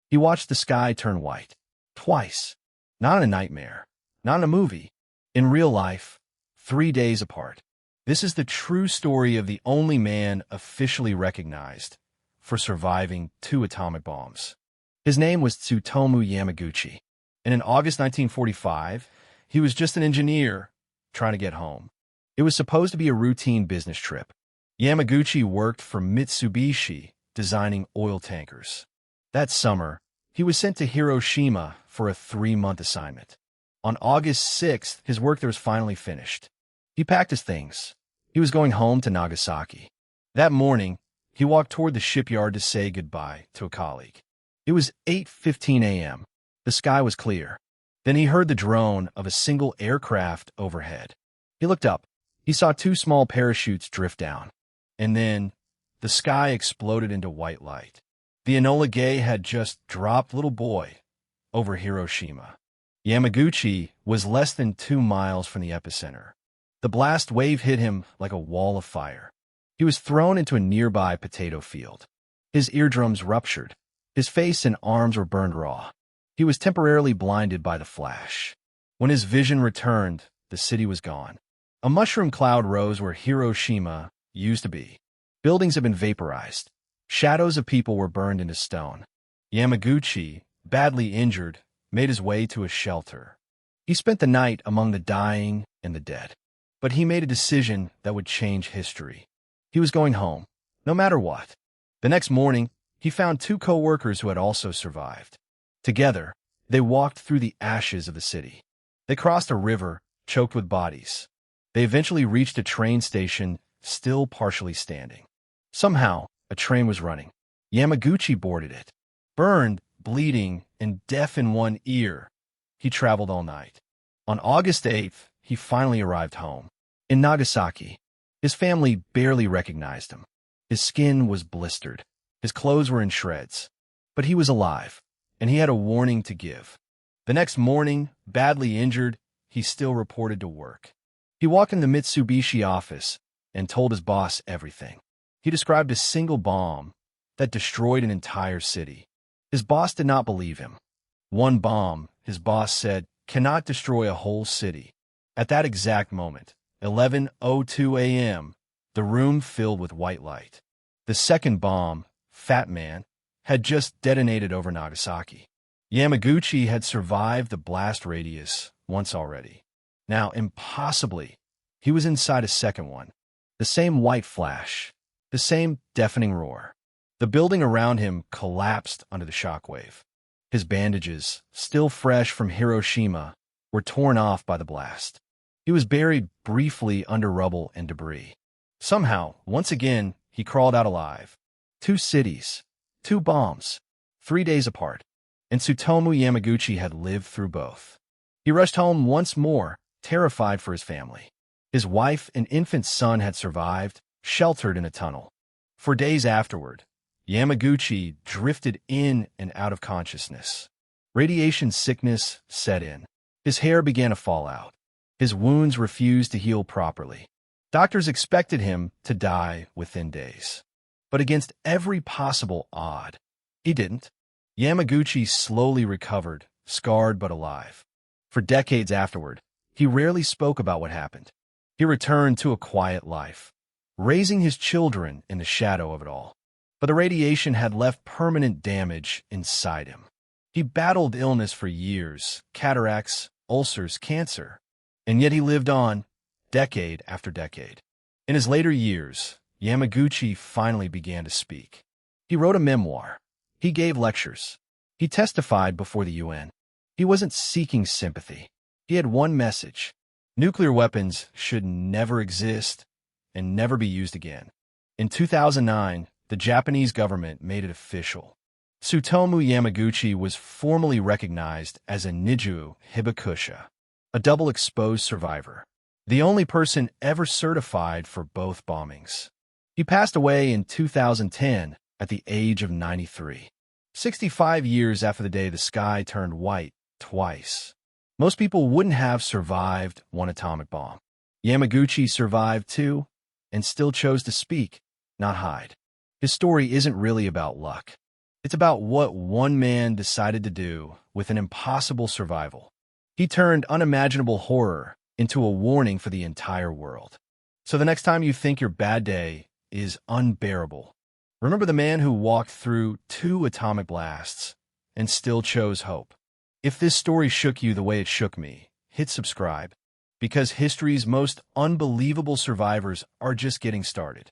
He watched the sky turn white. Twice. Not in a nightmare. Not in a movie. In real life. 3 days apart. This is the true story of the only man officially recognized for surviving 2 atomic bombs. His name was Tsutomu Yamaguchi, and in August 1945, he was just an engineer trying to get home. It was supposed to be a routine business trip. Yamaguchi worked for Mitsubishi, designing oil tankers. That summer, he was sent to Hiroshima for a 3-month assignment. On August 6th, his work there was finally finished. He packed his things. He was going home to Nagasaki. That morning, he walked toward the shipyard to say goodbye to a colleague. It was 8:15 a.m. The sky was clear. Then he heard the drone of a single aircraft overhead. He looked up. He saw 2 small parachutes drift down. And then, the sky exploded into white light. The Enola Gay had just dropped little boy over Hiroshima. Yamaguchi was less than 2 miles from the epicenter. The blast wave hit him like a wall of fire. He was thrown into a nearby potato field. His eardrums ruptured. His face and arms were burned raw. He was temporarily blinded by the flash. When his vision returned, the city was gone. A mushroom cloud rose where Hiroshima used to be. Buildings had been vaporized. Shadows of people were burned into stone. Yamaguchi, badly injured, made his way to a shelter. He spent the night among the dying and the dead. But he made a decision that would change history. He was going home, no matter what. The next morning, he found 2 co-workers who had also survived. Together, they walked through the ashes of the city. They crossed a river choked with bodies. They eventually reached a train station still partially standing. Somehow, a train was running. Yamaguchi boarded it. Burned, bleeding, and deaf in one ear, he traveled all night. On August 8th, he finally arrived home. In Nagasaki, his family barely recognized him. His skin was blistered. His clothes were in shreds. But he was alive, and he had a warning to give. The next morning, badly injured, he still reported to work. He walked in the Mitsubishi office and told his boss everything. He described a single bomb that destroyed an entire city. His boss did not believe him. One bomb, his boss said, cannot destroy a whole city. At that exact moment, 11:02 a.m., the room filled with white light. The second bomb, Fat Man, had just detonated over Nagasaki. Yamaguchi had survived the blast radius once already. Now, impossibly, he was inside a second one. The same white flash, the same deafening roar. The building around him collapsed under the shockwave. His bandages, still fresh from Hiroshima, were torn off by the blast. He was buried briefly under rubble and debris. Somehow, once again, he crawled out alive. 2 cities, 2 bombs, 3 days apart. And Tsutomu Yamaguchi had lived through both. He rushed home once more, terrified for his family. His wife and infant son had survived, sheltered in a tunnel. For days afterward, Yamaguchi drifted in and out of consciousness. Radiation sickness set in. His hair began to fall out. His wounds refused to heal properly. Doctors expected him to die within days. But against every possible odd, he didn't. Yamaguchi slowly recovered, scarred but alive. For decades afterward, he rarely spoke about what happened. He returned to a quiet life, raising his children in the shadow of it all. But the radiation had left permanent damage inside him. He battled illness for years, cataracts, ulcers, cancer, and yet he lived on, decade after decade. In his later years, Yamaguchi finally began to speak. He wrote a memoir. He gave lectures. He testified before the UN. He wasn't seeking sympathy. He had one message. Nuclear weapons should never exist and never be used again. In 2009, the Japanese government made it official. Tsutomu Yamaguchi was formally recognized as a Niju Hibakusha, a double-exposed survivor, the only person ever certified for both bombings. He passed away in 2010 at the age of 93, 65 years after the day the sky turned white twice. Most people wouldn't have survived one atomic bomb. Yamaguchi survived 2 and still chose to speak, not hide. His story isn't really about luck. It's about what one man decided to do with an impossible survival. He turned unimaginable horror into a warning for the entire world. So the next time you think your bad day is unbearable, remember the man who walked through 2 atomic blasts and still chose hope. If this story shook you the way it shook me, hit subscribe, because history's most unbelievable survivors are just getting started.